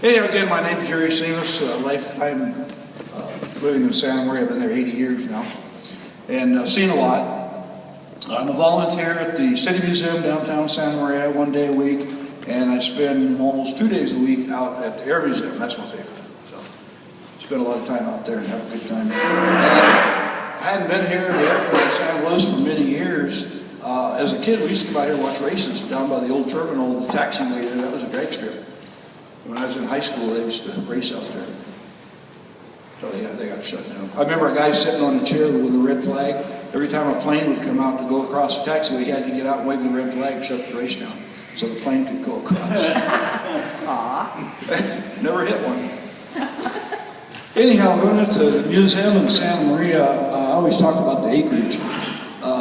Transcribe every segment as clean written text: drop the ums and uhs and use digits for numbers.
Anyhow, again, my name is Jerry Seamus, lifetime living in Santa Maria. I've been there 80 years now, and seen a lot. I'm a volunteer at the City Museum downtown Santa Maria 1 day a week, and I spend almost 2 days a week out at the Air Museum. That's my favorite. So, spend a lot of time out there and have a good time. I hadn't been here at the airport in San Luis for many years. As a kid, we used to come out here and watch races down by the old terminal, the taxiway there. That was a drag strip. When I was in high school, they used to race out there. So they got shut down. I remember a guy sitting on a chair with a red flag. Every time a plane would come out to go across the taxiway, he had to get out and wave the red flag and shut the race down so the plane could go across. Aw. Never hit one. Anyhow, going to the museum in Santa Maria, I always talk about the acreage.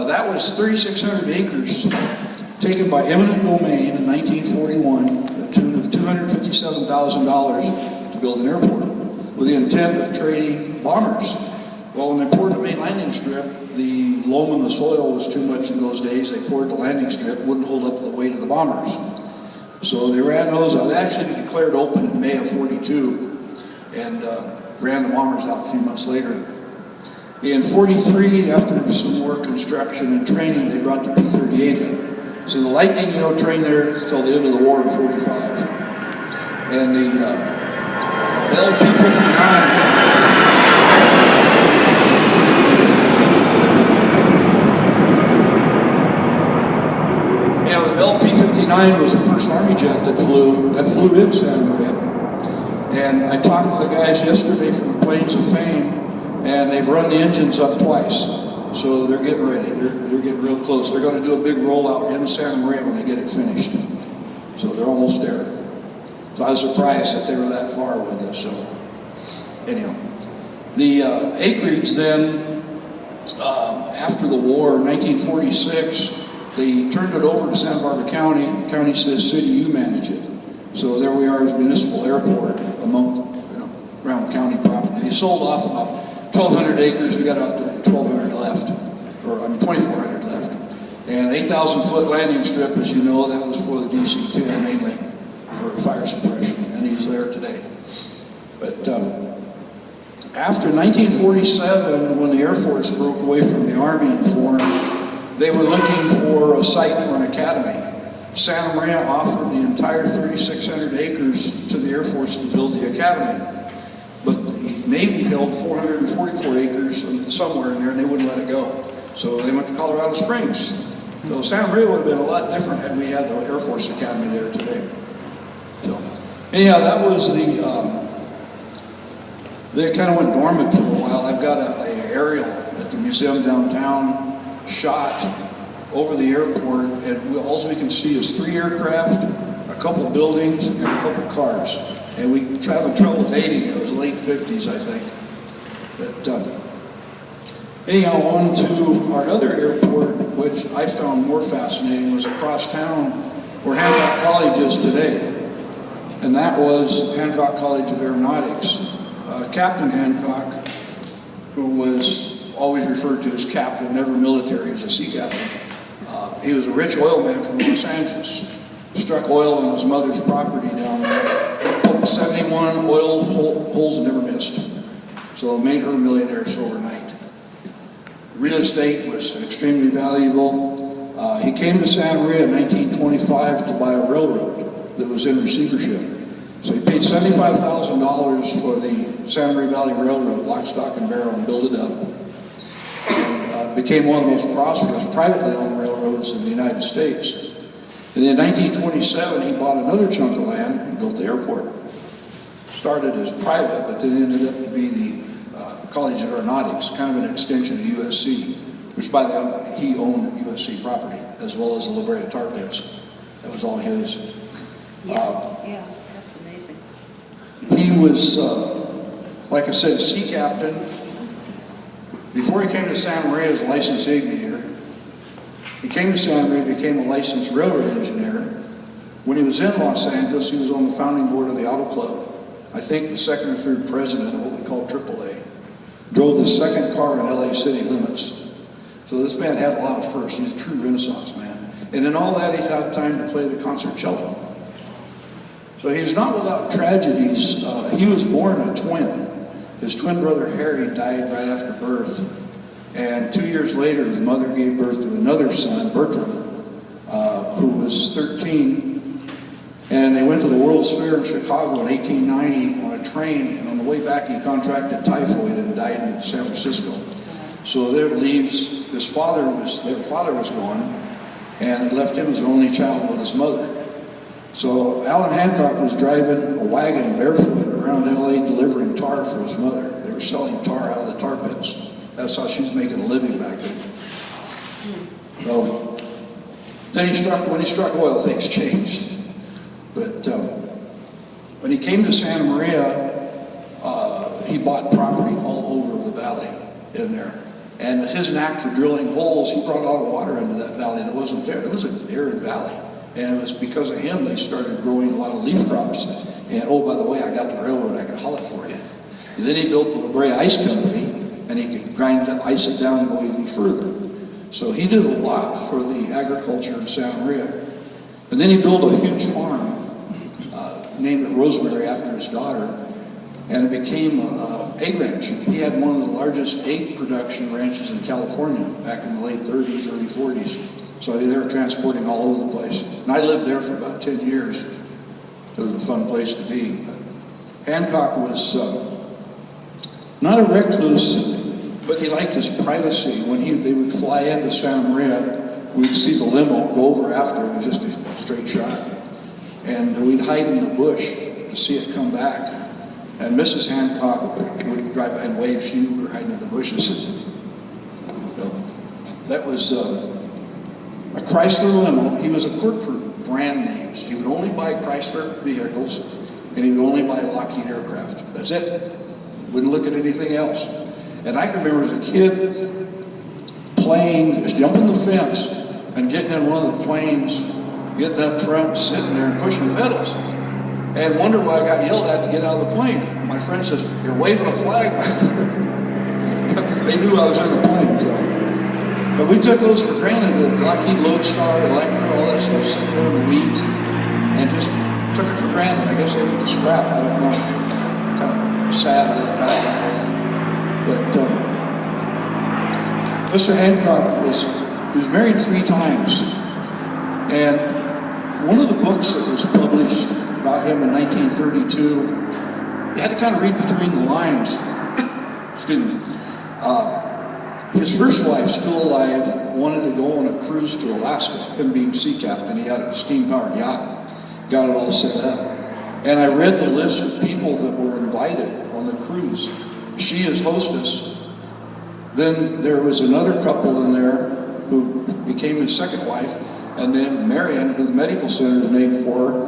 That was 3,600 acres taken by eminent domain in 1941 to the tune of $257,000 to build an airport with the intent of trading bombers. Well, when they poured the main landing strip, the loam in the soil was too much in those days. They poured the landing strip, wouldn't hold up the weight of the bombers. So they ran those out. They actually declared open in May of 42 and ran the bombers out a few months later. In 43, after some more construction and training, they brought the P-38 in. So the Lightning, trained there until the end of the war in 45. And the Bell P-59, the Bell P-59 was the first Army jet that flew in Santa Maria. And I talked to the guys yesterday from the Plains of Fame, and they've run the engines up twice. So they're getting ready. They're getting real close. They're going to do a big rollout in Santa Maria when they get it finished. So they're almost there. So I was surprised that they were that far with it. So anyhow, the acreage then, after the war, 1946, they turned it over to Santa Barbara County. The county says, "City, you manage it." So there we are as municipal airport around county property. They sold off about 1,200 acres. We got up to 1,200 left, 2,400 left. And 8,000-foot landing strip, as you know, that was for the DC-10 mainly for fire suppression, and he's there today. But after 1947, when the Air Force broke away from the Army and formed, they were looking for a site for an academy. Santa Maria offered the entire 3,600 acres to the Air Force to build the academy. But the Navy held 444 acres somewhere in there, and they wouldn't let it go. So they went to Colorado Springs. So Santa Maria would have been a lot different had we had the Air Force Academy there today. So anyhow, that was they kind of went dormant for a while. I've got an aerial at the museum downtown shot over the airport, and all we can see is 3 aircraft, a couple buildings, and a couple cars. And we had trouble dating. It was late 50s, I think. But anyhow, on to our other airport, which I found more fascinating, was across town where Hancock College is today. And that was Hancock College of Aeronautics. Captain Hancock, who was always referred to as captain, never military, he was a sea captain. He was a rich oil man from Los Angeles. Struck oil on his mother's property down there. 71 oil holes and never missed. So it made her a millionaire overnight. Real estate was extremely valuable. He came to Santa Maria in 1925 to buy a railroad that was in receivership. So he paid $75,000 for the Santa Maria Valley Railroad, lock, stock, and barrel, and built it up. And became one of the most prosperous privately owned railroads in the United States. And in 1927, he bought another chunk of land and built the airport. Started as private, but then ended up to be the College of Aeronautics, kind of an extension of USC, which by the way, he owned USC property, as well as the La Brea tar pits. That was all his. Yeah, that's amazing. He was, like I said, a sea captain. Before he came to Santa Maria as a licensed aviator, he came to Santa Maria, became a licensed railroad engineer. When he was in Los Angeles, he was on the founding board of the Auto Club. I think the second or third president of what we call AAA. Drove the second car in LA city limits. So this man had a lot of firsts. He's a true Renaissance man. And in all that, he had time to play the concert cello. So he was not without tragedies. He was born a twin. His twin brother Harry died right after birth. And 2 years later, his mother gave birth to another son, Bertram, who was 13. And they went to the World's Fair in Chicago in 1890 on a train. And on the way back, he contracted typhoid and died in San Francisco. So there leaves, their father was gone, and it left him as the only child with his mother. So Allan Hancock was driving a wagon barefoot around LA delivering tar for his mother. They were selling tar out of the tar pits. That's how she was making a living back then. So then when he struck oil, things changed. But when he came to Santa Maria, he bought property all over the valley in there. And with his knack for drilling holes, he brought a lot of water into that valley that wasn't there. It was an arid valley. And it was because of him they started growing a lot of leaf crops. And oh, by the way, I got the railroad, I can haul it for you. And then he built the LaBrea Ice Company, and he could ice it down and go even further. So he did a lot for the agriculture in Santa Maria. And then he built a huge farm, named it Rosemary after his daughter, and it became an egg ranch. He had one of the largest egg production ranches in California back in the late 30s, early 40s. So they were transporting all over the place. And I lived there for about 10 years. It was a fun place to be. But Hancock was not a recluse, but he liked his privacy. When they would fly into Santa Maria, we'd see the limo go over after him, just a straight shot. And we'd hide in the bush to see it come back. And Mrs. Hancock would drive by and wave. She knew we were hiding in the bushes. So that was a Chrysler limo. He was a clerk for brand names. He would only buy Chrysler vehicles, and he would only buy Lockheed aircraft. That's it. Wouldn't look at anything else. And I can remember as a kid playing, just jumping the fence and getting in one of the planes, getting up front, sitting there and pushing the pedals. And wonder why I got yelled at to get out of the plane. My friend says, "You're waving a flag back there." They knew I was in the plane. So. But we took those for granted, the Lockheed Lodestar, Electra, all that stuff sitting there in the weeds, and just took it for granted. I guess they were the scrap, I don't know. Kind of sad I look back on that. But Mr. Hancock was married 3 times. And one of the books that was published about him in 1932, you had to kind of read between the lines. Excuse me. His first wife, still alive, wanted to go on a cruise to Alaska, him being sea captain. He had a steam-powered yacht, got it all set up. And I read the list of people that were invited on the cruise. She as hostess. Then there was another couple in there who became his second wife. And then Marion, who the medical center is named for,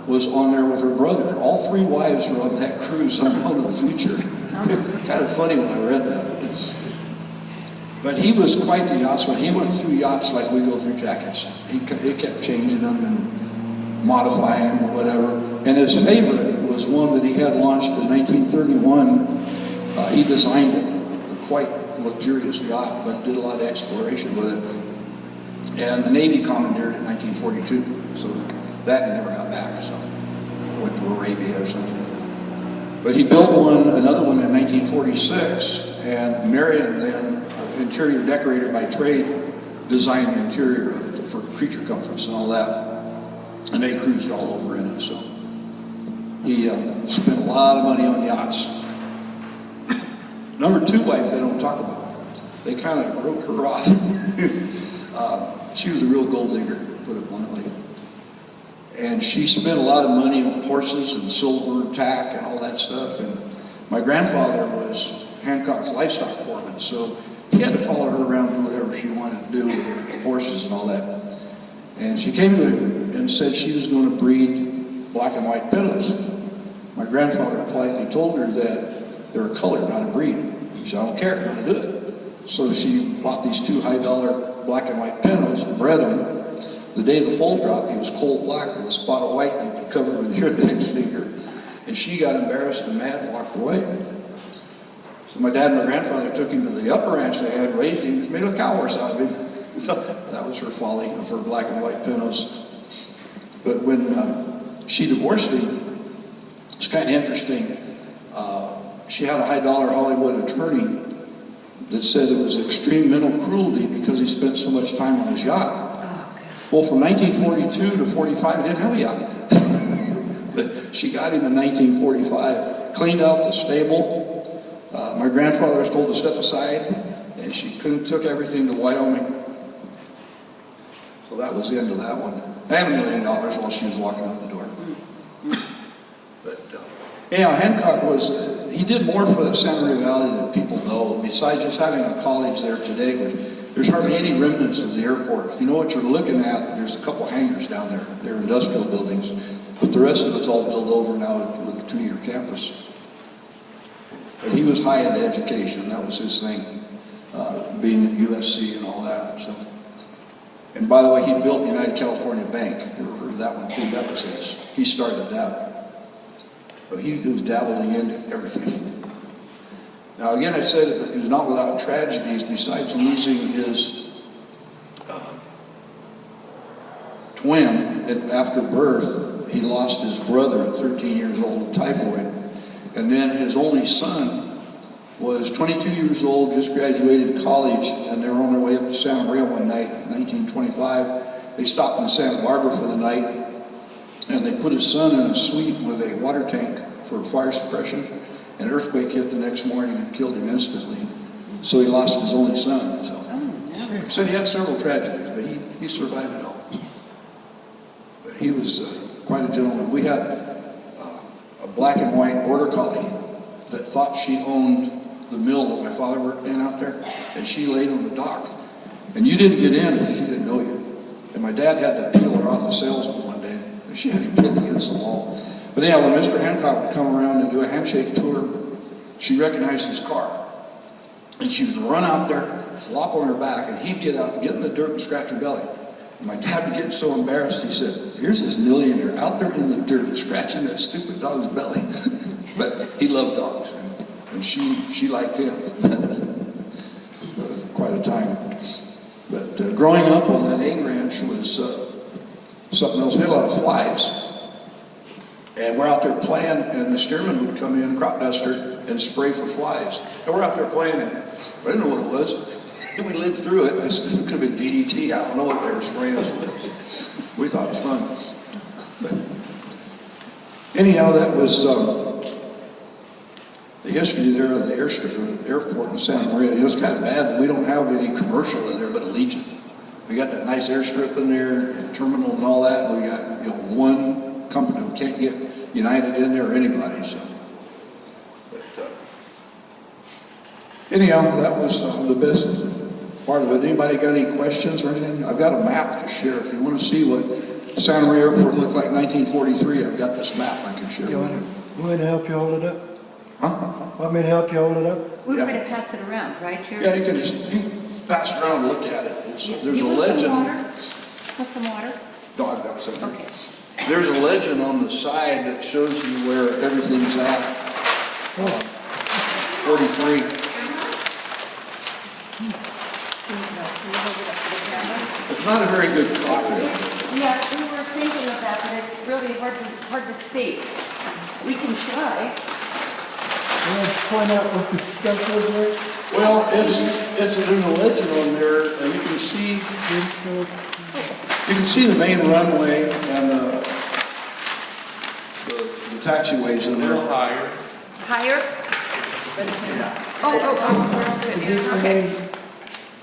was on there with her brother. All 3 wives were on that cruise unknown to the future. Kind of funny when I read that. But he was quite the yachtsman. He went through yachts like we go through jackets. He kept changing them and modifying them or whatever. And his favorite was one that he had launched in 1931. He designed it, a quite luxurious yacht, but did a lot of exploration with it. And the Navy commandeered it in 1942. So that never got back. So went to Arabia or something. But he built another one in 1946, and Marion then, interior decorator by trade, designed the interior for creature comforts and all that. And they cruised all over in it. So he spent a lot of money on yachts. Number 2 wife they don't talk about. They kind of wrote her off. She was a real gold digger, to put it bluntly. And she spent a lot of money on horses and silver tack and all that stuff. And my grandfather was Hancock's livestock foreman, so he had to follow her around and do whatever she wanted to do with the horses and all that. And she came to him and said she was going to breed black and white pintos. My grandfather politely told her that they were colored, not a breed. She said, "I don't care, I'm going to do it." So she bought these 2 high-dollar black and white pintos, bred them. The day the foal dropped, he was coal black with a spot of white you could cover with your index finger. And she got embarrassed and mad and walked away. So my dad and my grandfather took him to the upper ranch they had, raised him, made a cow horse out of him. So that was her folly of her black and white pintos. But when she divorced him. It's kind of interesting. She had a high-dollar Hollywood attorney that said it was extreme mental cruelty because he spent so much time on his yacht. Oh, Well, from 1942 to 45, he didn't have a yacht. But she got him in 1945, cleaned out the stable. My grandfather was told to step aside, and she took everything to Wyoming. So that was the end of that one. And $1 million while she was walking out the door. But anyhow, Hancock was, he did more for the Santa Maria Valley than people know, besides just having a college there today. But there's hardly any remnants of the airport. If you know what you're looking at, there's a couple hangars down there. They're industrial buildings. But the rest of it's all built over now with a 2-year campus. But he was high into education. That was his thing, being at USC and all that. So. And by the way, he built the United California Bank. You ever heard of that one too? That was his. He started that. But he was dabbling into everything. Now again, I said he was not without tragedies. Besides losing his twin after birth, he lost his brother at 13 years old of typhoid. And then his only son was 22 years old, just graduated college, and they were on their way up to Santa Maria one night, 1925. They stopped in Santa Barbara for the night, and they put his son in a suite with a water tank for fire suppression. An earthquake hit the next morning and killed him instantly. So he lost his only son. So he had several tragedies, but he survived it all. But he was quite a gentleman. We had a black and white border collie that thought she owned the mill that my father worked in out there, and she laid on the dock. And you didn't get in if she didn't know you. And my dad had to peel her off the salesman one day. She had him pinned against the wall. But anyhow, when Mr. Hancock would come around and do a handshake tour, she recognized his car. And she would run out there, flop on her back, and he'd get out, get in the dirt and scratch her belly. And my dad would get so embarrassed, he said, here's this millionaire out there in the dirt scratching that stupid dog's belly. But he loved dogs, and she liked him. Quite a time. But growing up on that egg ranch was something else. We had a lot of flies. And we're out there playing, and the steerman would come in, crop duster, and spray for flies. And we're out there playing in it. I didn't know what it was. We lived through it. It could have been DDT. I don't know what they were spraying us with. We thought it was fun. But anyhow, that was the history there of the airstrip, the airport in Santa Maria. It was kind of bad that we don't have any commercial in there but Allegiant. We got that nice airstrip in there, and terminal and all that. We got one company. We can't get United in there or anybody. So, but, anyhow, that was the best part of it. Anybody got any questions or anything? I've got a map to share. If you want to see what Santa Maria Airport looked like in 1943, I've got this map I can share. You want me to help you hold it up? Huh? Want me to help you hold it up? We were going to pass it around, right, Jerry? Yeah, you can just pass it around and look at it. There's a want legend. some water? Want some water? No, I've got some. Okay. There's a legend on the side that shows you where everything's at. 43. Can you hold it up to the camera? It's not a very good copy. Yeah, we were thinking of that, but it's really hard to see. We can try. You want to point out what the stuff was there? Well, there's a legend on there, and you can see the main runway and the taxiways in there. Higher. Higher? Oh. Is this the Okay. main?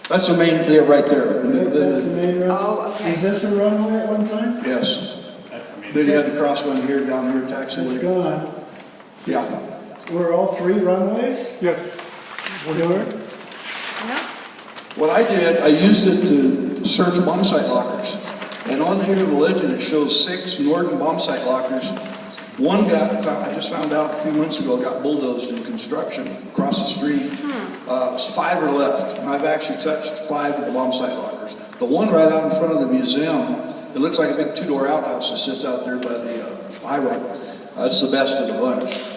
That's the main, yeah, right there. That's the main road? Oh, okay. Is this a runway at one time? Yes. That's the main. Then you had the cross one here, down here, It's taxiway. gone. Yeah. Were all three runways? Yes. They were? No? What I did, I used it to search bomb site lockers. And on here, the legend, it shows 6 Norden bomb site lockers. One I just found out a few months ago, got bulldozed in construction across the street. 5 are left. And I've actually touched 5 of the bomb site lockers. The one right out in front of the museum, it looks like a big 2-door outhouse that sits out there by the highway. That's the best of the bunch.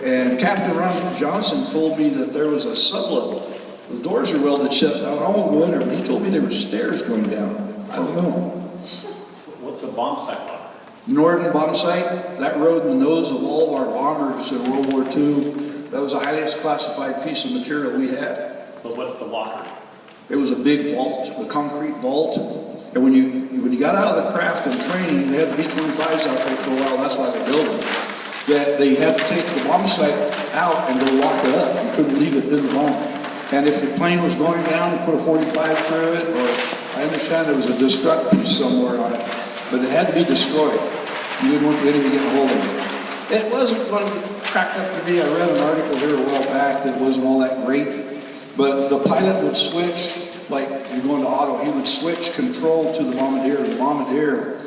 And Captain Ron Johnson told me that there was a sublevel. The doors are welded shut. I won't go in there, but he told me there were stairs going down. I don't know. What's a bomb site locker? Norden bomb site, that rode in the nose of all of our bombers in World War II. That was the highest classified piece of material we had. But what's the locker? It was a big vault, a concrete vault. And when you got out of the craft and training, they had the B-25s out there for a while, that's why they built them. That they had to take the bomb site out and go lock it up. You couldn't leave it in the bomb. And if the plane was going down, you put a 45 through it, or I understand there was a destruct piece somewhere on it, but it had to be destroyed. You didn't want the enemy to get a hold of it. It wasn't what it cracked up to be. I read an article here a while back that wasn't all that great, but the pilot would switch, like you're going to auto, he would switch control to the bombardier. The bombardier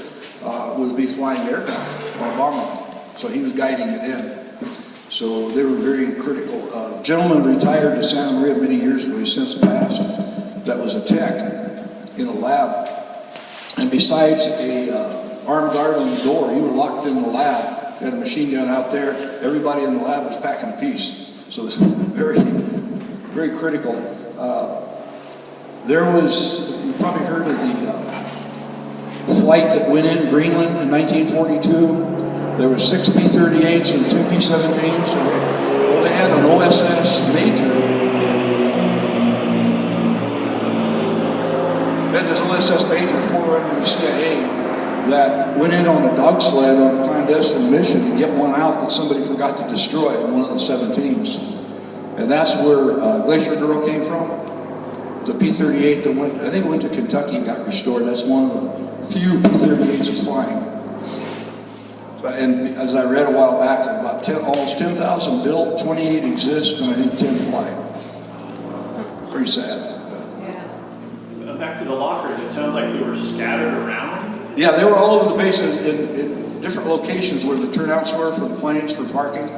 would be flying the aircraft or bombing, so he was guiding it in. So they were very critical. A gentleman retired to Santa Maria many years ago, he's since passed, that was a tech in a lab. And besides a armed guard on the door, you were locked in the lab. You had a machine gun out there. Everybody in the lab was packing a piece. So it was very, very critical. There was, you probably heard of the flight that went in Greenland in 1942. There were 6 B-38s and 2 B-17s. Well, they had an OSS Major. They had this OSS Major forerunner of the CIA that went in on a dog sled on a clandestine mission to get one out that somebody forgot to destroy in one of the 17s. And that's where Glacier Girl came from. The P-38 that went, I think it went to Kentucky and got restored. That's one of the few P-38s that's flying. So, and as I read a while back, about almost 10,000 built, 28 exist, and I think 10 fly. Pretty sad. Back to the lockers, it sounds like they were scattered around. Yeah, they were all over the base in different locations where the turnouts were for the planes for parking.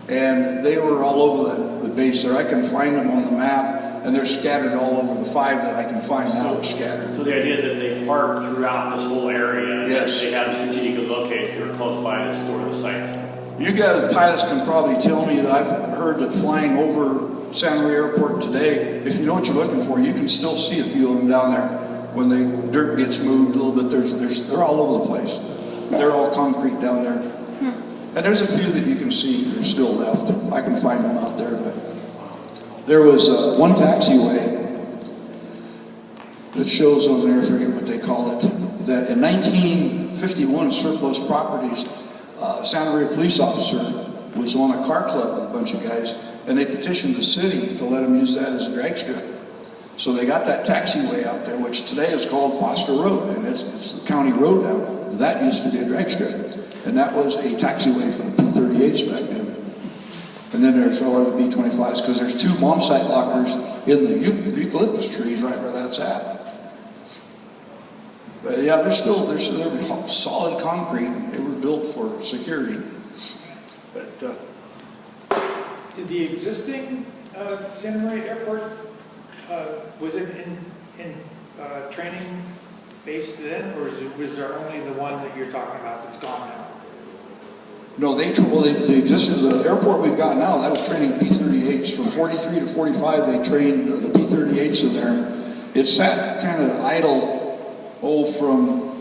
And they were all over the base there. I can find them on the map, and they're scattered all over. The 5 that I can find now are scattered. So the idea is that they parked throughout this whole area. And Yes. they had strategic locates that were close by to store the sites. You guys, pilots, can probably tell me that I've heard that flying over Santa Maria Airport today, if you know what you're looking for, you can still see a few of them down there. When the dirt gets moved a little bit, they're all over the place. They're all concrete down there. And there's a few that you can see that are still left. I can find them out there. But there was one taxiway that shows on there, I forget what they call it, that in 1951, surplus properties, Santa Maria police officer was on a car club with a bunch of guys, and they petitioned the city to let them use that as a drag strip. So they got that taxiway out there, which today is called Foster Road, and it's the county road now. That used to be a drag strip, and that was a taxiway for the P-38s back then. And then there's all the B-25s, because there's 2 bomb site lockers in the eucalyptus trees right where that's at. But yeah, they're solid concrete. They were built for security. But Did the existing Santa Maria Airport, was it in training base then, or was there only the one that you're talking about that's gone now? no, the airport we've got now, that was training P-38s. From 43 to 45, they trained the P-38s in there. It sat kind of idle, from,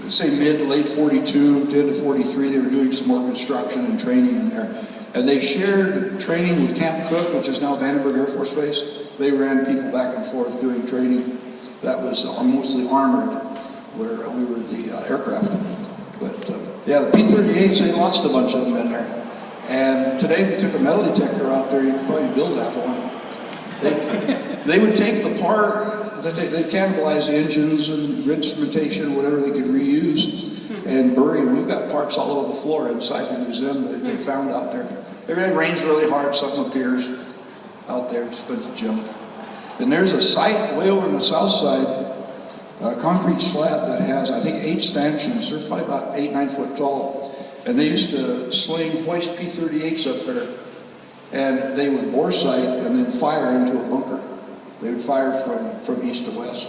say, mid to late 42, 10 to 43, they were doing some more construction and training in there. And they shared training with Camp Cook, which is now Vandenberg Air Force Base. They ran people back and forth doing training. That was mostly armored, where we were the aircraft. But yeah, the P-38s, they lost a bunch of them in there. And today, if you took a metal detector out there, you could probably build that one. They would take the part, they cannibalize the engines and instrumentation, whatever they could reuse, and bury them. We've got parts all over the floor inside the museum that they found out there. It rains really hard, something appears out there, just a bunch of junk. And there's a site way over on the south side, a concrete slab that has, I think, 8 stanchions. They're probably about 8, 9 foot tall. And they used to sling hoist P-38s up there. And they would bore sight and then fire into a bunker. They would fire from east to west.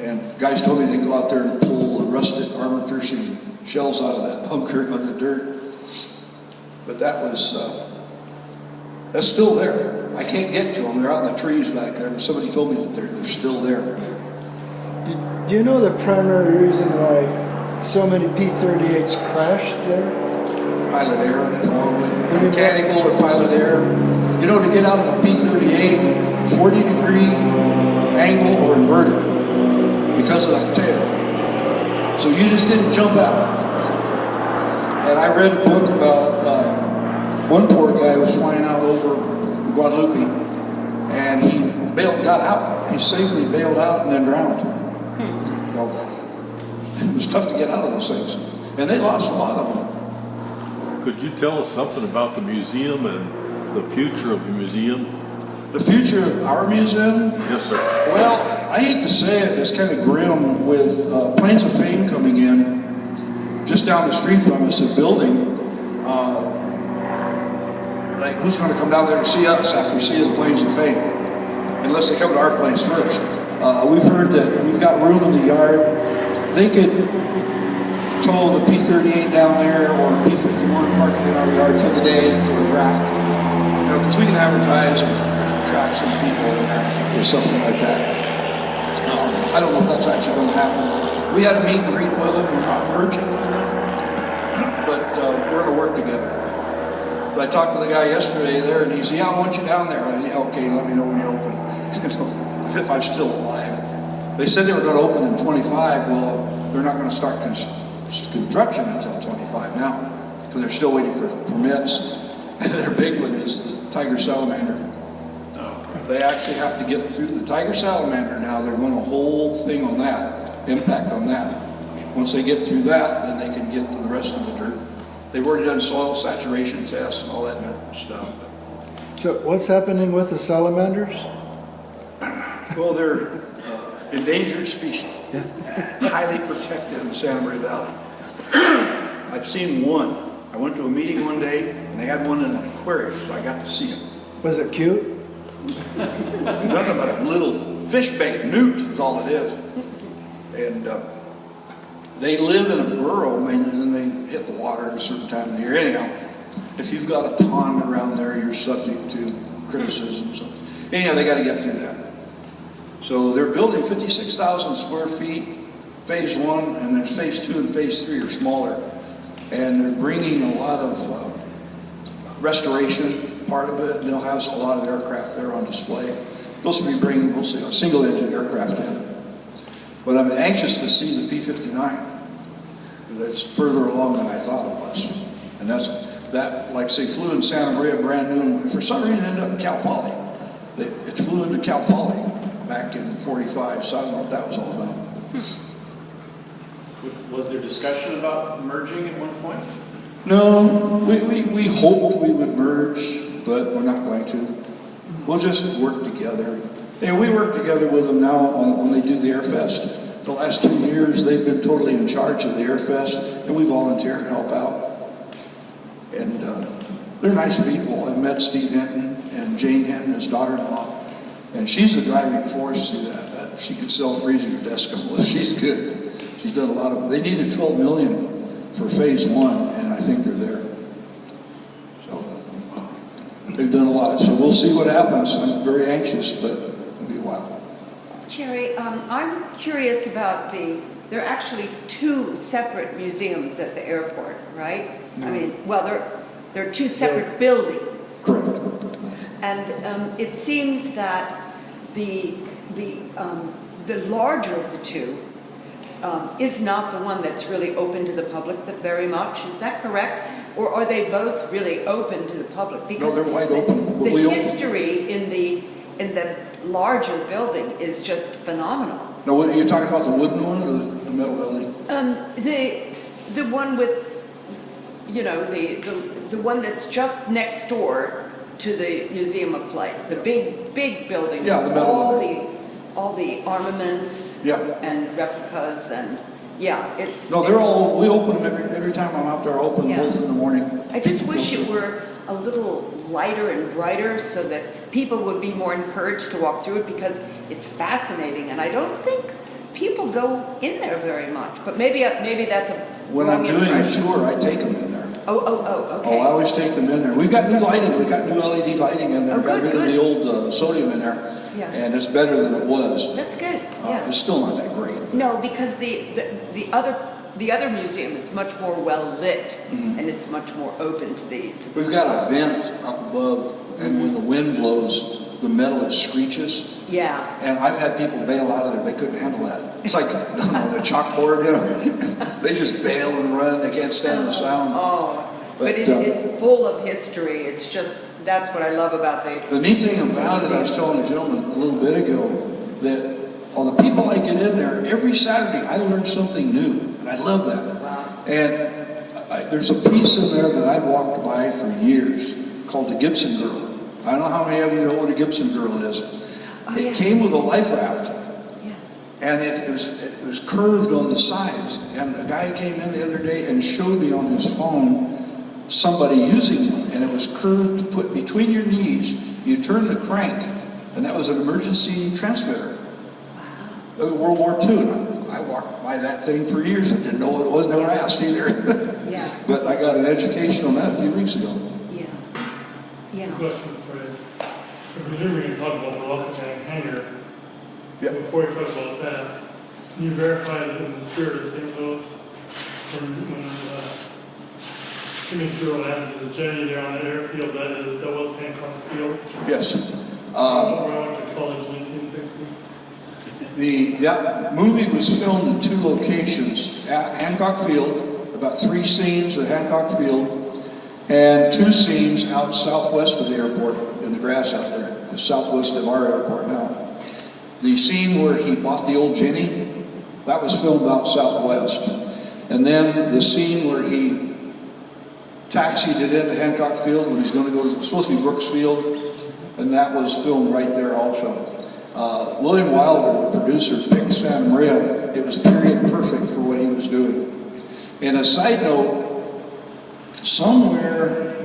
And guys told me they'd go out there and pull rusted armor-piercing shells out of that bunker on the dirt. But that was, that's still there. I can't get to them. They're out in the trees back there. Somebody told me that they're still there. Do you know the primary reason why so many P-38s crashed there? Pilot error, probably. Mechanical or pilot error. You know, to get out of a P-38, 40-degree angle or inverted because of that tail. So you just didn't jump out. And I read a book about one poor guy was flying out over Guadalupe, and he got out. He safely bailed out and then drowned. You know, it was tough to get out of those things. And they lost a lot of them. Could you tell us something about the museum and the future of the museum? The future of our museum? Yes, sir. Well, I hate to say it, it's kind of grim with Planes of Fame coming in just down the street from us, a building. Like, who's going to come down there to see us after seeing Planes of Fame? Unless they come to our place first. We've heard that we've got room in the yard. They could tow the P-38 down there or P-51 parking in our yard for the day to attract. You know, because we can advertise and attract some people in there or something like that. I don't know if that's actually going to happen. We had a meet and greet with them. We're not merging with them, but we're going to work together. But I talked to the guy yesterday there, and he said, "Yeah, I want you down there." And yeah, okay, let me know when you open. If I'm still alive. They said they were going to open in 25. Well, they're not going to start construction until 25 now, because they're still waiting for permits. Their big one is the Tiger Salamander. They actually have to get through the Tiger Salamander now. They're going a whole thing on that, impact on that. Once they get through that, then they can get to the rest of the dirt. They've already done soil saturation tests and all that stuff. So what's happening with the salamanders? Well, they're endangered species, highly protected in the Santa Maria Valley. I've seen one. I went to a meeting one day, and they had one in an aquarium, so I got to see it. Was it cute? Nothing but a little fish bait, newt is all it is. And they live in a burrow, and then they hit the water at a certain time of the year. Anyhow, if you've got a pond around there, you're subject to criticism. So anyhow, they got to get through that. So they're building 56,000 square feet, phase 1, and then phase 2 and phase 3 are smaller. And they're bringing a lot of restoration part of it. They'll have a lot of aircraft there on display. Supposed to be bringing, we'll see, a single-engine aircraft in. But I'm anxious to see the P-59. That's further along than I thought it was. And that, like say, flew in Santa Maria, brand new, and for some reason it ended up in Cal Poly. It flew into Cal Poly back in 45, so I don't know what that was all about. Was there discussion about merging at one point? No, we hoped we would merge, but we're not going to. We'll just work together. And we work together with them now when they do the Airfest. The last 2 years, they've been totally in charge of the Airfest, and we volunteer and help out. And they're nice people. I've met Steve Hinton and Jane Hinton, his daughter-in-law, and she's the driving force through that she could sell freezers or Eskimos. She's good. She's done a lot of. They needed $12 million for phase 1, and I think they're there. So they've done a lot. So we'll see what happens. I'm very anxious, but it'll be a while. Jerry, I'm curious about there are actually 2 separate museums at the airport, right? No. I mean, well, there are 2 separate buildings. Correct. And it seems that the larger of the 2 is not the one that's really open to the public very much. Is that correct? Or are they both really open to the public? No, they're wide open. The history in the larger building is just phenomenal. No, you're talking about the wooden one or the metal building? The one with, you know, the one that's just next door to the Museum of Flight, the big building. Yeah, the metal one. All the armaments and replicas and it's. No, we open them every time I'm out there. I open them both in the morning. I just wish it were a little lighter and brighter so that people would be more encouraged to walk through it, because it's fascinating, and I don't think people go in there very much. But maybe that's a When I'm doing a tour, I take them in there. Oh, okay. Oh, I always take them in there. We've got new lighting. We've got new LED lighting in there. Oh, Got rid of the old sodium in there. Yeah. And it's better than it was. That's good. It's still not that great. No, because the other the other museum is much more well lit, and it's much more open to the. We've got a vent up above, and when the wind blows, the metal it screeches. Yeah. And I've had people bail out of there. They couldn't handle that. It's like the chalkboard, they just bail and run. They can't stand the sound. Oh, but it's full of history. It's just, that's what I love about The neat thing about it, I was telling a gentleman a little bit ago, that all the people I get in there, every Saturday I learn something new. And I love that. Wow. And there's a piece in there that I've walked by for years called the Gibson Girl. I don't know how many of you know what a Gibson Girl is. It came with a life raft. Yeah. And it was curved on the sides. And a guy came in the other day and showed me on his phone somebody using one. And it was curved to put between your knees. You turn the crank. And that was an emergency transmitter. Wow. World War II. And I walked by that thing for years. I didn't know what it was. Never asked either. Yeah. But I got an education on that a few weeks ago. Yeah. Yeah. Question for you. I'm presuming you talked about the Welcome Tank hangar. Yep. Before you talk about that, can you verify that in the spirit of St. Louis, when Timmy Stewart lands his journey there on the airfield, that is Douglas Hancock Field? Yes. Where I went to college in 1960. That movie was filmed in 2 locations. At Hancock Field, about 3 scenes at Hancock Field, and 2 scenes out southwest of the airport, in the grass out there, southwest of our airport now. The scene where he bought the old Jenny, that was filmed out southwest. And then the scene where he taxied it into Hancock Field when he's going to go to, it was supposed to be Brooks Field, and that was filmed right there also. William Wilder, the producer, picked Santa Maria. It was period perfect for what he was doing. And a side note, somewhere,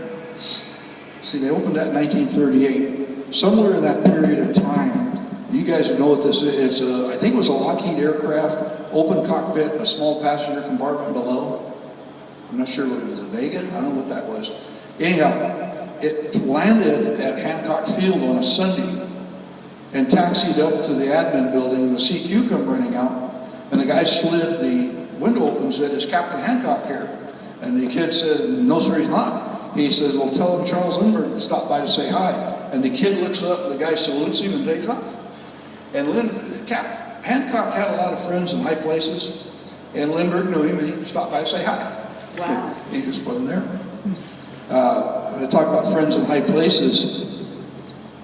see, they opened that in 1938. Somewhere in that period of time, you guys know what this is. I think it was a Lockheed aircraft, open cockpit, a small passenger compartment below. I'm not sure what it was, a Vega? I don't know what that was. Anyhow, it landed at Hancock Field on a Sunday and taxied up to the admin building, and the CQ come running out, and the guy slid the window open and said, "Is Captain Hancock here?" And the kid said, "No, sir, he's not." He says, "Well, tell him Charles Lindbergh stopped by to say hi." And the kid looks up, and the guy salutes him and takes off. And Hancock had a lot of friends in high places, and Lindbergh knew him, and he stopped by to say hi. Wow. He just wasn't there. They talk about friends in high places.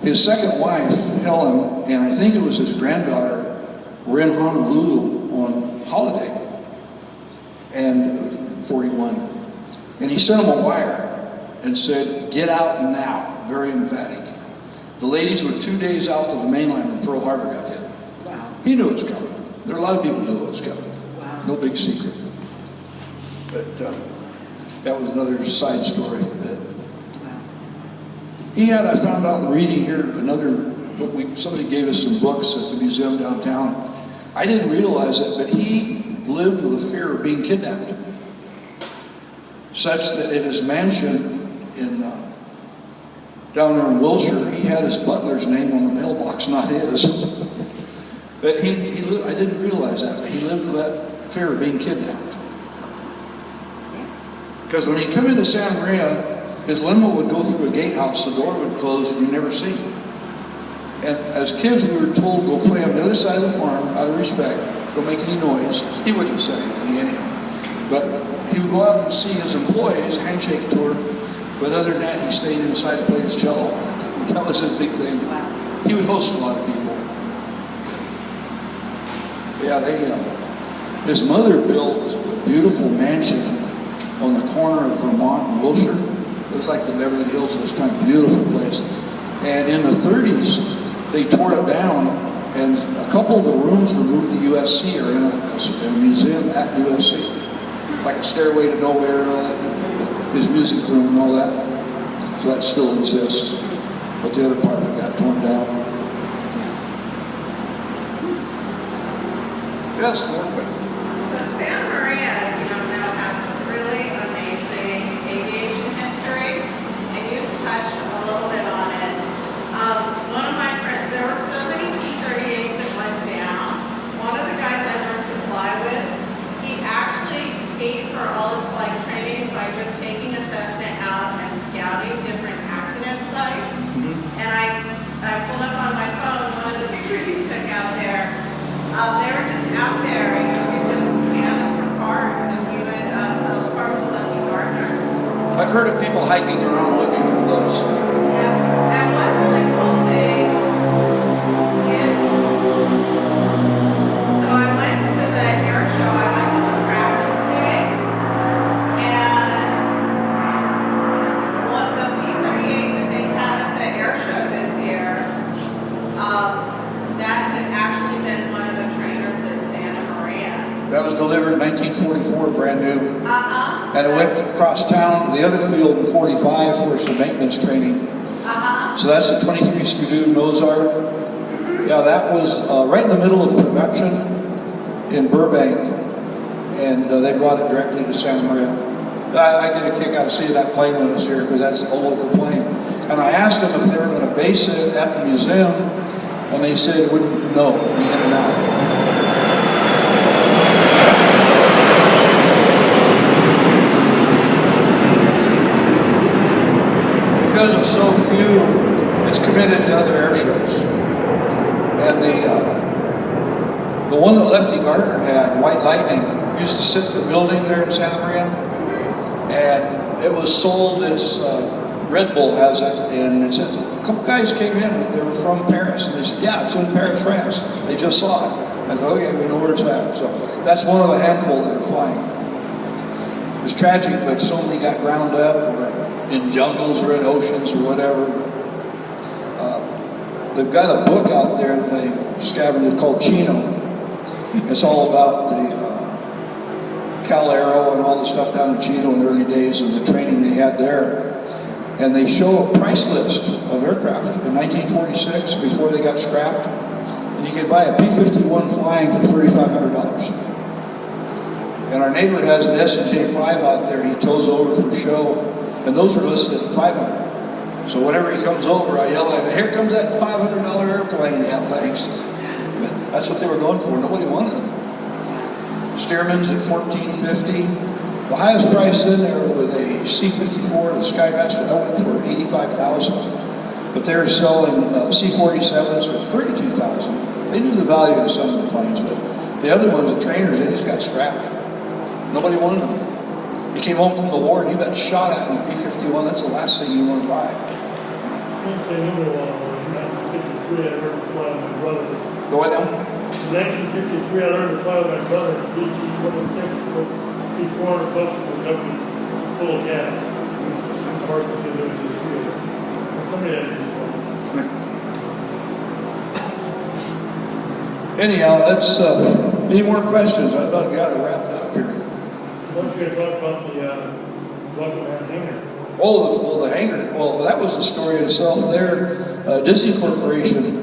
His second wife, Helen, and I think it was his granddaughter, were in Honolulu on holiday, and 41. And he sent them a wire and said, "Get out now," very emphatic. The ladies were 2 days out to the mainland when Pearl Harbor got hit. Wow. He knew it was coming. There are a lot of people who knew it was coming. Wow. No big secret. But that was another side story. He had, I found out reading here, somebody gave us some books at the museum downtown. I didn't realize it, but he lived with a fear of being kidnapped. Such that in his mansion down there in Wilshire, he had his butler's name on the mailbox, not his. But I didn't realize that, but he lived with that fear of being kidnapped. Because when he'd come into Santa Maria, his limo would go through a gatehouse, the door would close, and you'd never see him. And as kids, we were told, go play on the other side of the farm, out of respect, don't make any noise. He wouldn't say anything anyhow. But he would go out and see his employees, handshake tour, but other than that, he stayed inside and played his cello. That was his big thing. Wow. He would host a lot of people. Yeah, his mother built a beautiful mansion on the corner of Vermont and Wilshire. It was like the Beverly Hills at this time, beautiful place. And in the 30s, they tore it down, and a couple of the rooms were moved to USC, or in a museum at USC. Like a Stairway to Nowhere and all that. His music room and all that. So that still exists. But the other part of it got torn down. Yes, Lord. So Santa Maria, has some really amazing aviation history, and you've touched a little bit on it. One of my friends, there were so many P-38s that went down. One of the guys I learned to fly with, he actually I've heard of people hiking around looking for those. Yeah, and one really cool thing, so I went to the air show, I went to the practice day, and what the P-38 that they had at the air show this year, that had actually been one of the trainers at Santa Maria. That was delivered in 1944, brand new. Uh-huh. And it went across town to the other field in 45 for some maintenance training. Uh-huh. So that's the 23 Skidoo Mozart. Yeah, that was right in the middle of production in Burbank. And they brought it directly to Santa Maria. I get a kick out of seeing that plane when it's here because that's a local plane. And I asked them if they were going to base it at the museum. And they said, wouldn't know, it'd be in and out. Because of so few, it's committed to other air shows. And the one that Lefty Gardner had, White Lightning, used to sit in the building there in Santa Maria. And it was sold as Red Bull has it. And it said, a couple guys came in, they were from Paris. And they said, yeah, it's in Paris, France. They just saw it. I said, okay, we know where it's at. So that's one of the handful that are flying. It was tragic, but so many got ground up or in jungles or in oceans or whatever. They've got a book out there that they scavenged called Chino. It's all about the Cal Aero and all the stuff down in Chino in the early days and the training they had there. And they show a price list of aircraft in 1946 before they got scrapped. And you could buy a P-51 flying for $3,500. And our neighbor has an S&J-5 out there he tows over for show. And those are listed at $500. So whenever he comes over, I yell at him, here comes that $500 airplane. Yeah, thanks. But that's what they were going for. Nobody wanted them. Stearman's at $1,450. The highest price in there with a C-54, the Skymaster, that went for $85,000. But they were selling C-47s for $32,000. They knew the value of some of the planes, but the other ones, the trainers, they just got scrapped. Nobody wanted them. You came home from the war and you got shot at in a P-51, that's the last thing you want to buy. I didn't say number one, in 1953 I learned to fly with my brother. Go ahead now. In 1953 I learned to fly with my brother in BG-26 with $400 for the company full of gas. And part of it in this field. So somebody had this one. Anyhow, that's, any more questions? I about got it wrapped up here. Don't you going to talk about the Rocket Man hangar? Oh, the hangar. Well, that was the story itself there. Disney Corporation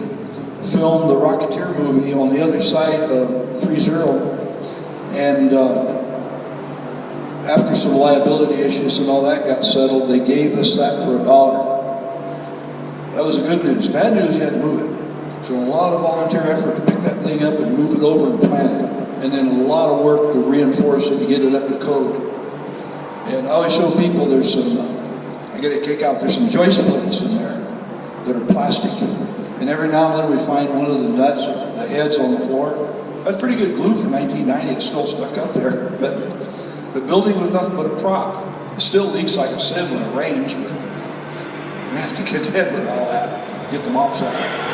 filmed the Rocketeer movie on the other side of 30. And after some liability issues and all that got settled, they gave us that for $1. That was the good news. Bad news, you had to move it. So a lot of volunteer effort to pick that thing up and move it over and plant it. And then a lot of work to reinforce it to get it up to code. And I always show people there's some, I get a kick out, there's some joist plates in there that are plastic. And every now and then we find one of the nuts, or the heads on the floor. That's pretty good glue for 1990, it's still stuck up there. But the building was nothing but a prop. It still leaks like a sieve when it rains, but we have to contend with all that, get the mops out.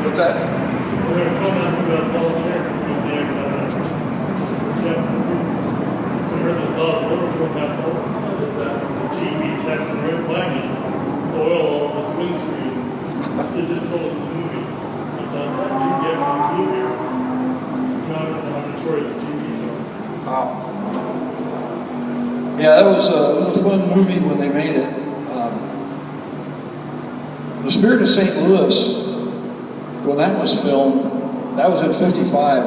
What's that? We're going to film that movie. I was volunteering for the museum. We heard this lot of rivers going back over. What is that? It's a GB taxing right by me. Oil all its windscreen. They just told the movie. I thought that GB actually flew here. You know, I don't know how notorious the GBs are. Wow. Yeah, it was a fun movie when they made it. The Spirit of St. Louis, when that was filmed, that was in 55.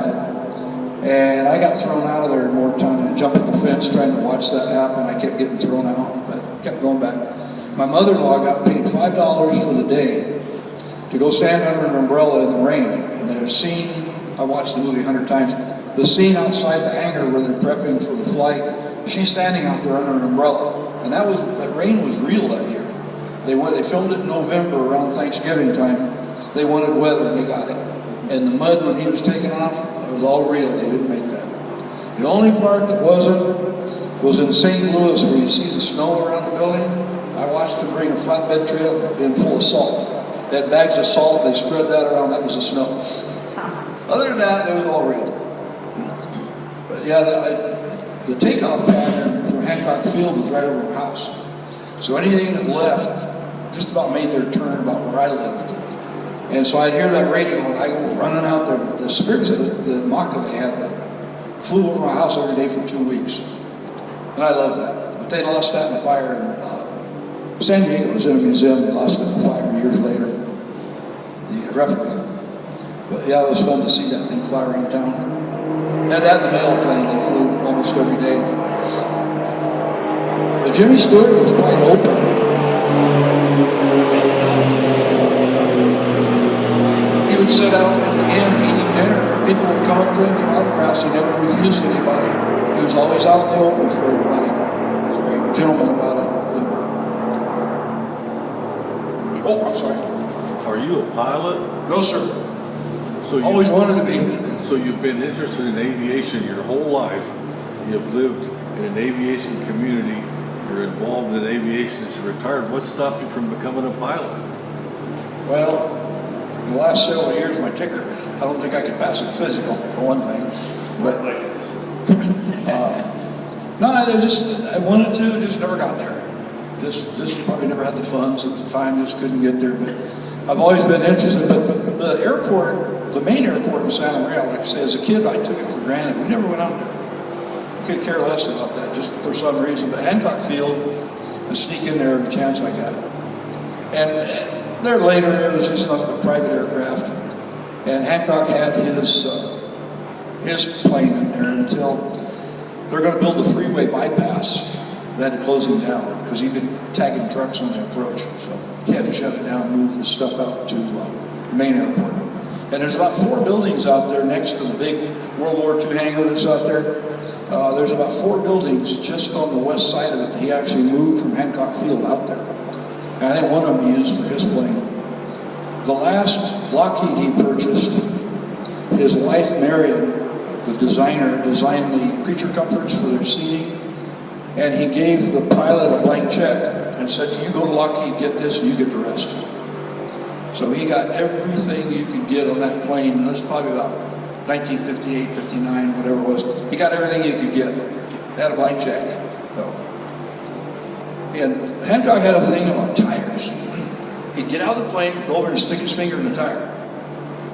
And I got thrown out of there more time than jumping the fence trying to watch that happen. I kept getting thrown out, but kept going back. My mother-in-law got paid $5 for the day to go stand under an umbrella in the rain. And there's a scene, I watched the movie 100 times, the scene outside the hangar where they're prepping for the flight, she's standing out there under an umbrella. And that rain was real that year. They filmed it in November around Thanksgiving time. They wanted weather, they got it. And the mud when he was taking off, it was all real, they didn't make that. The only part that wasn't was in St. Louis, where you see the snow around the building. I watched them bring a flatbed trail in full of salt. They had bags of salt, they spread that around, that was the snow. Other than that, it was all real. But yeah, the takeoff pattern from Hancock Field was right over our house. So anything that left just about made their turn about where I lived. And so I'd hear that radio and I go running out there. The Spirits of the Maka they had that flew over my house every day for 2 weeks. And I loved that. But they lost that in a fire in San Diego. Was in a museum. They lost it in a fire years later. The replica. But yeah, it was fun to see that thing fly around town. And had the mail plane. They flew almost every day. But Jimmy Stewart was quite open. He would sit out at the inn eating dinner. People would come up to him for autographs. He never refused anybody. He was always out in the open for everybody. He was very gentleman about it. Oh, I'm sorry. Are you a pilot? No, sir. So you, Always wanted to be. So you've been interested in aviation your whole life. You've lived in an aviation community. You're involved in aviation as you're retired. What stopped you from becoming a pilot? Well, in the last several years, my ticker, I don't think I could pass a physical, for one thing. But no, I wanted to, just never got there. Just probably never had the funds at the time, just couldn't get there. But I've always been interested. But the airport, the main airport in Santa Maria, like I say, as a kid, I took it for granted. We never went out there. Could care less about that, just for some reason. But Hancock Field, I sneak in there every chance I got. And there later, it was just a private aircraft. And Hancock had his plane in there until they're going to build the freeway bypass. They had to close him down because he'd been tagging trucks on the approach. So he had to shut it down, move his stuff out to the main airport. And there's about 4 buildings out there next to the big World War II hangar that's out there. There's about 4 buildings just on the west side of it that he actually moved from Hancock Field out there. And I think one of them he used for his plane. The last Lockheed he purchased, his wife Marion, the designer, designed the creature comforts for their seating. And he gave the pilot a blank check and said, you go to Lockheed, get this, and you get the rest. So he got everything you could get on that plane. It was probably about 1958, 59, whatever it was. He got everything he could get. They had a blank check. So. And Hancock had a thing about tires. He'd get out of the plane, go over and stick his finger in the tire.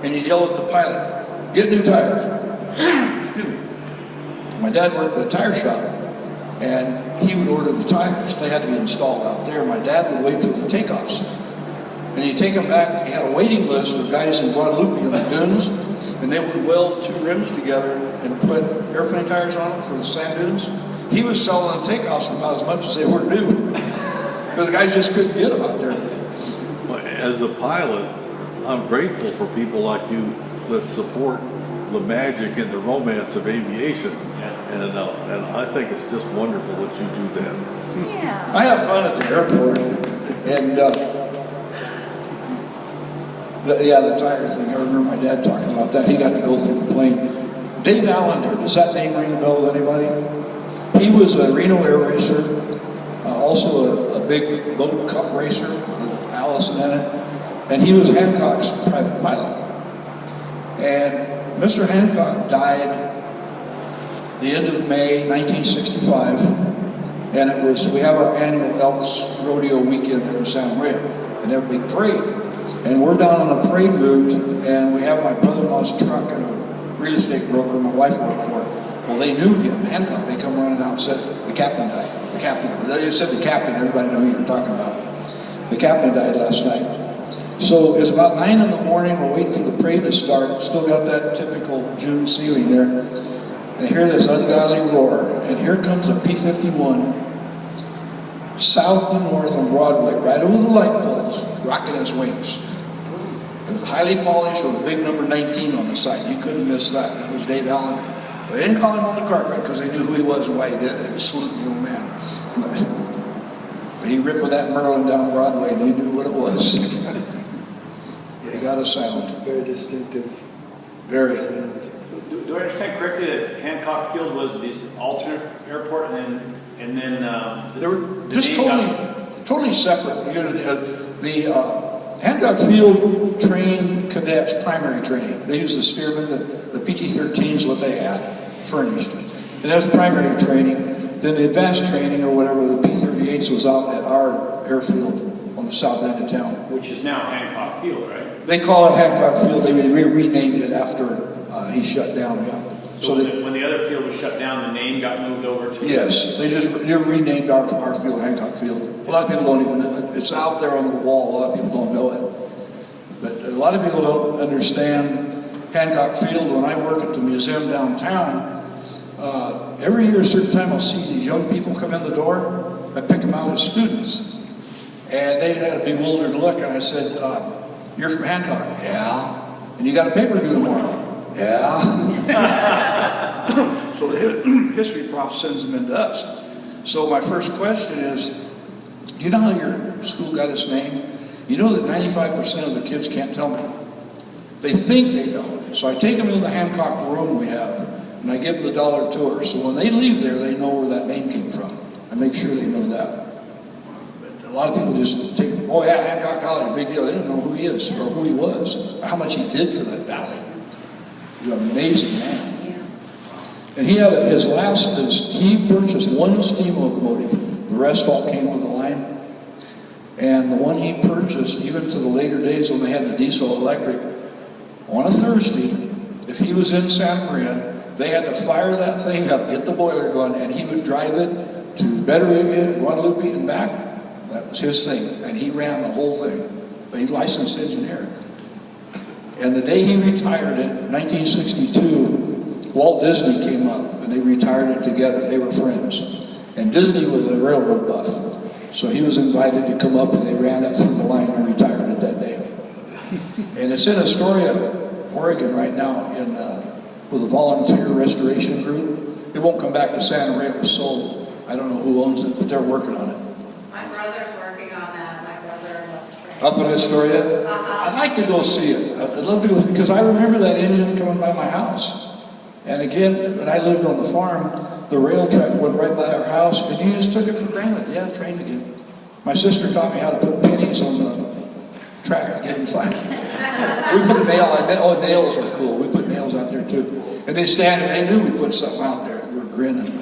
And he'd yell at the pilot, get new tires. Excuse me. My dad worked at a tire shop. And he would order the tires. They had to be installed out there. My dad would wait for the takeoffs. And he'd take them back. He had a waiting list of guys in Guadalupe in the dunes. And they would weld 2 rims together and put airplane tires on them for the sand dunes. He was selling the takeoffs for about as much as they were due. Because the guys just couldn't get them out there. Well, as a pilot, I'm grateful for people like you that support the magic and the romance of aviation. And I think it's just wonderful that you do that. Yeah. I have fun at the airport. And the tire thing. I remember my dad talking about that. He got to go through the plane. Dave Allender, does that name ring a bell with anybody? He was a Reno air racer, also a big boat cup racer with Allison in it. And he was Hancock's private pilot. And Mr. Hancock died the end of May 1965, and we have our annual Elks Rodeo weekend there in Santa Maria, and they have a big parade. And we're down on a parade route, and we have my brother-in-law's truck and a real estate broker my wife worked for. Well, they knew him, Hancock. They come running out and said, the captain died. The captain. They said the captain, everybody knew who you were talking about. The captain died last night. So it's about 9 in the morning, we're waiting for the parade to start, still got that typical June ceiling there. And I hear this ungodly roar, and here comes a P-51 south to north on Broadway, right over the light poles, rocking its wings. It was highly polished with a big number 19 on the side. You couldn't miss that. That was Dave Allen. They didn't call him on the carpet because they knew who he was and why he did it. He was saluting the old man. But he ripped with that Merlin down Broadway, and he knew what it was. He got a sound. Very distinctive Very. sound. Do I understand correctly that Hancock Field was this alternate airport and then They were the just name got- totally separate unit. The Hancock Field trained cadets primary training. They used the Stearman, the PT-13s, what they had furnished. And that was primary training. Then the advanced training or whatever, the P-38s was out at our airfield on the south end of town. which is now Hancock Field, right? They call it Hancock Field. They renamed it after he shut down, yeah. So they, when the other field was shut down, the name got moved over to. yes, they renamed our field Hancock Field. A lot of people don't even, it's out there on the wall. A lot of people don't know it. But a lot of people don't understand Hancock Field. When I work at the museum downtown, every year, a certain time, I'll see these young people come in the door. I pick them out as students. And they had a bewildered look, and I said, you're from Hancock? Yeah. And you got a paper due tomorrow? Yeah. So the history prof sends them into us. So my first question is, do you know how your school got its name? You know that 95% of the kids can't tell me. They think they know. So I take them into the Hancock room we have, and I give them the $1 tour. So when they leave there, they know where that name came from. I make sure they know that. But a lot of people just take, oh yeah, Hancock College, big deal. They don't know who he is or who he was, or how much he did for that valley. He's an amazing man. And he had his last, he purchased one steam locomotive. The rest all came with a line. And the one he purchased, even to the later days when they had the diesel electric, on a Thursday, if he was in Santa Maria, they had to fire that thing up, get the boiler going, and he would drive it to WWII, Guadalupe, and back. That was his thing. And he ran the whole thing. He's a licensed engineer. And the day he retired in 1962, Walt Disney came up, and they retired it together. They were friends. And Disney was a railroad buff. So he was invited to come up, and they ran it through the line and retired it that day. And it's in Astoria, Oregon right now, with a volunteer restoration group. It won't come back to Santa Maria. It was sold. I don't know who owns it, but they're working on it. My brother's working on that. My brother loves trains. Up in Astoria? I'd like to go see it. I'd love to go, because I remember that engine coming by my house. And again, when I lived on the farm, the rail track went right by our house, and you just took it for granted. Yeah, train again. My sister taught me how to put pennies on the track again. It's like, we put a nail on, oh, nails are cool. We put nails out there too. And they stand and they knew we put something out there. We were grinning.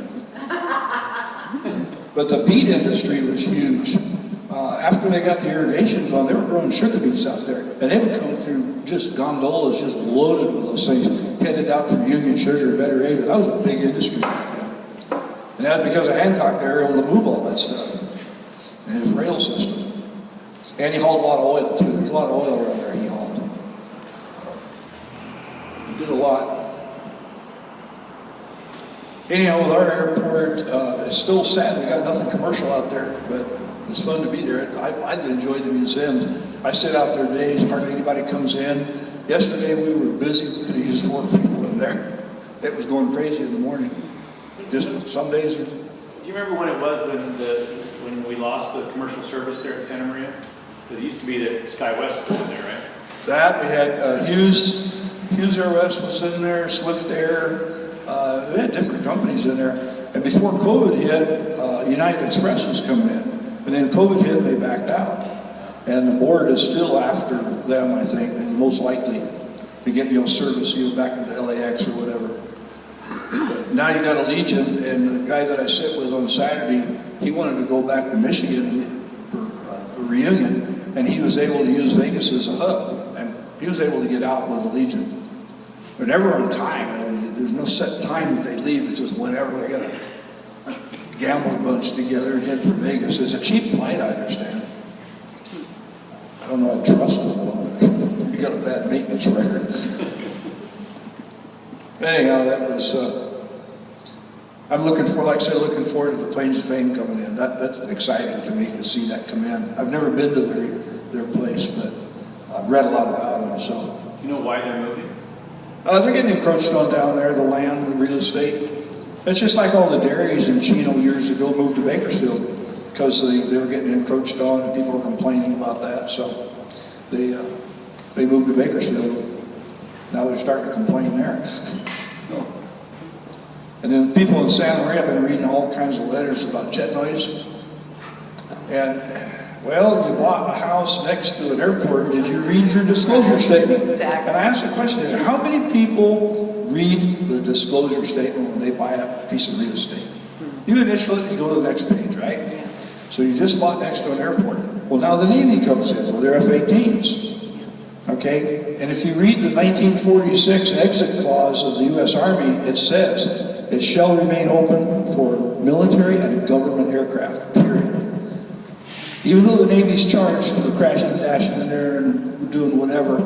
But the beet industry was huge. After they got the irrigation going, they were growing sugar beets out there. And they would come through just gondolas just loaded with those things, headed out from Union Sugar, Better Haven. That was a big industry back then. And that's because of Hancock, they were able to move all that stuff. And his rail system. And he hauled a lot of oil too. There's a lot of oil around there he hauled. He did a lot. Anyhow, with our airport, it's still sad we got nothing commercial out there, but it's fun to be there. I enjoy the museums. I sit out there days, hardly anybody comes in. Yesterday we were busy, we could have used 4 people in there. It was going crazy in the morning. Just some days. Do you remember when it was when we lost the commercial service there at Santa Maria? Because it used to be that Sky West was in there, right? That, we had Hughes Air West was in there, Swift Air. We had different companies in there. And before COVID hit, United Express was coming in. And then COVID hit, they backed out. And the board is still after them, I think, and most likely to get service back into LAX or whatever. But now you got Allegiant, and the guy that I sit with on Saturday, he wanted to go back to Michigan for a reunion, and he was able to use Vegas as a hub, and he was able to get out with Allegiant. They're never on time. There's no set time that they leave. It's just whenever they got a gamble bunch together and head for Vegas. It's a cheap flight, I understand. I don't know how to trust it though. You got a bad maintenance record. Anyhow, that was. I'm looking forward to the Plains of Fame coming in. That's exciting to me to see that come in. I've never been to their place, but I've read a lot about them. So. You know why they're moving? They're getting encroached on down there, the land, the real estate. It's just like all the dairies in Chino years ago moved to Bakersfield because they were getting encroached on and people were complaining about that. So they They moved to Bakersfield. Now they're starting to complain there. And then people in Santa Maria have been reading all kinds of letters about jet noise. And, well, you bought a house next to an airport. Did you read your disclosure statement? Exactly. And I asked the question, how many people read the disclosure statement when they buy a piece of real estate? You initial it, you go to the next page, right? So you just bought next to an airport. Well, now the Navy comes in with their F-18s. Okay? And if you read the 1946 exit clause of the U.S. Army, it says, it shall remain open for military and government aircraft, period. Even though the Navy's charged for crashing and dashing in there and doing whatever,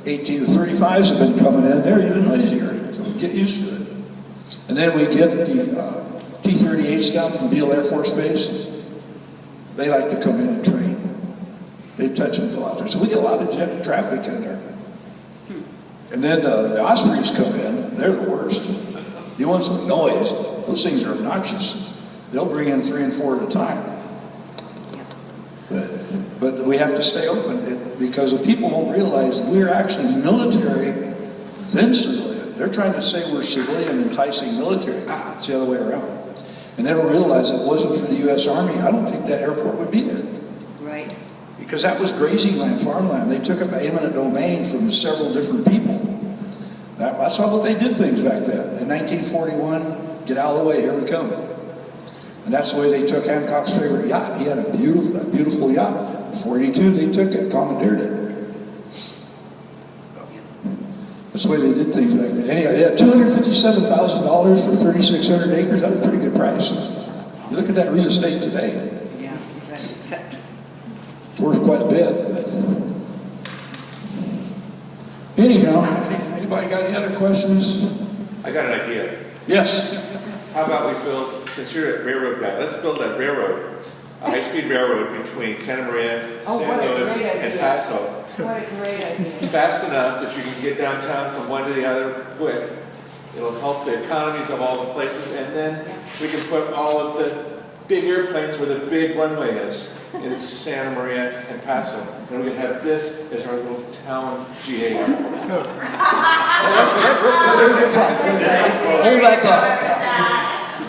18 to 35s have been coming in, they're even noisier, so get used to it. And then we get the T-38s down from Beale Air Force Base. They like to come in and train. They touch and go out there. So we get a lot of jet traffic in there. And then the Ospreys come in, they're the worst. You want some noise, those things are obnoxious. They'll bring in 3 and 4 at a time. But we have to stay open because the people don't realize we're actually military then civilian. They're trying to say we're civilian enticing military. It's the other way around. And they don't realize it wasn't for the U.S. Army, I don't think that airport would be there. Right. Because that was grazing land, farmland. They took up eminent domain from several different people. That's how they did things back then. In 1941, get out of the way, here we come. And that's the way they took Hancock's favorite yacht. He had a beautiful yacht. In 42, they took it, commandeered it. That's the way they did things back then. Anyway, they had $257,000 for 3,600 acres. That's a pretty good price. You look at that real estate today. Yeah, exactly. It's worth quite a bit. Anyhow, anybody got any other questions? I got an idea. Yes. How about we build, since you're a railroad guy, let's build a railroad, a high-speed railroad between Santa Maria, Oh, San what a Luis, great and idea. Paso. What a great idea. Fast enough that you can get downtown from one to the other quick. It'll help the economies of all the places, and then we can put all of the big airplanes where the big runway is in Santa Maria and Paso. And we can have this as our little town GA airport. Hold that thought.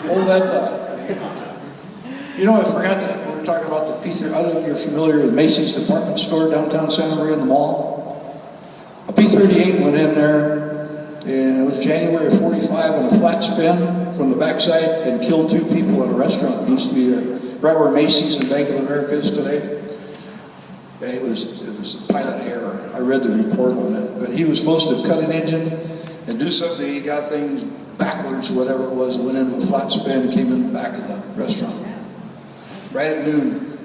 Hold that thought. You know, I forgot that we were talking about the P-38. I don't know if you're familiar with Macy's department store downtown Santa Maria in the mall. A P-38 went in there, and it was January of 45 on a flat spin from the backside and killed 2 people at a restaurant that used to be there, right where Macy's and Bank of America is today. And it was a pilot error. I read the report on it, but he was supposed to cut an engine and do something. He got things backwards, whatever it was, went into a flat spin, came in the back of the restaurant. Right at noon.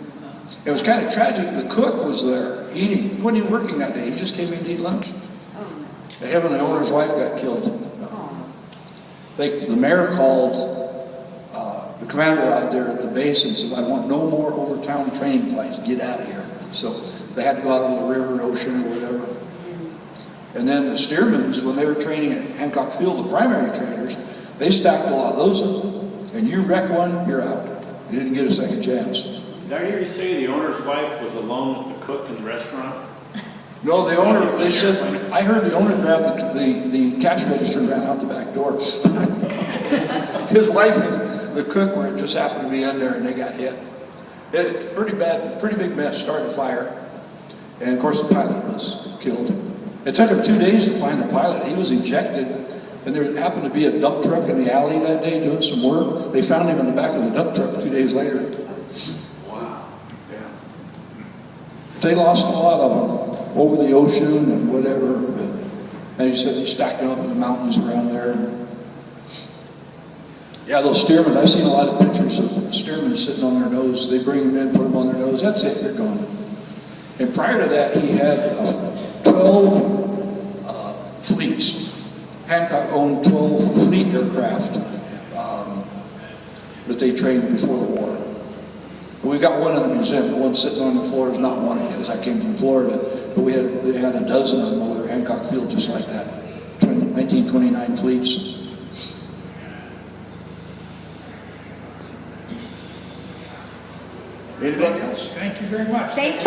It was kind of tragic. The cook was there eating. He wasn't even working that day. He just came in to eat lunch. Him and the owner's wife got killed. The mayor called the commander out there at the base and said, I want no more over-town training flights. Get out of here. So they had to go out over the river, ocean, or whatever. And then the steermen, when they were training at Hancock Field, the primary trainers, they stacked a lot of those up. And you wreck one, you're out. You didn't get a second chance. Did I hear you say the owner's wife was alone with the cook in the restaurant? No, the owner, they said, I heard the owner grabbed the cash register and ran out the back door. His wife and the cook were just happened to be in there and they got hit. Pretty bad, pretty big mess, started a fire. And of course the pilot was killed. It took him 2 days to find the pilot. He was ejected. And there happened to be a dump truck in the alley that day doing some work. They found him in the back of the dump truck 2 days later. Wow. Yeah. They lost a lot of them over the ocean and whatever. But as you said, they stacked them up in the mountains around there. Yeah, those steermen, I've seen a lot of pictures of steermen sitting on their nose. They bring them in, put them on their nose. That's it, they're gone. And prior to that, he had 12 fleets. Hancock owned 12 fleet aircraft that they trained before the war. We got one in the museum. The one sitting on the floor is not one of his. I came from Florida, but they had a dozen of them over Hancock Field just like that. 1929 fleets. Anybody else? Thank you very much. Thank you.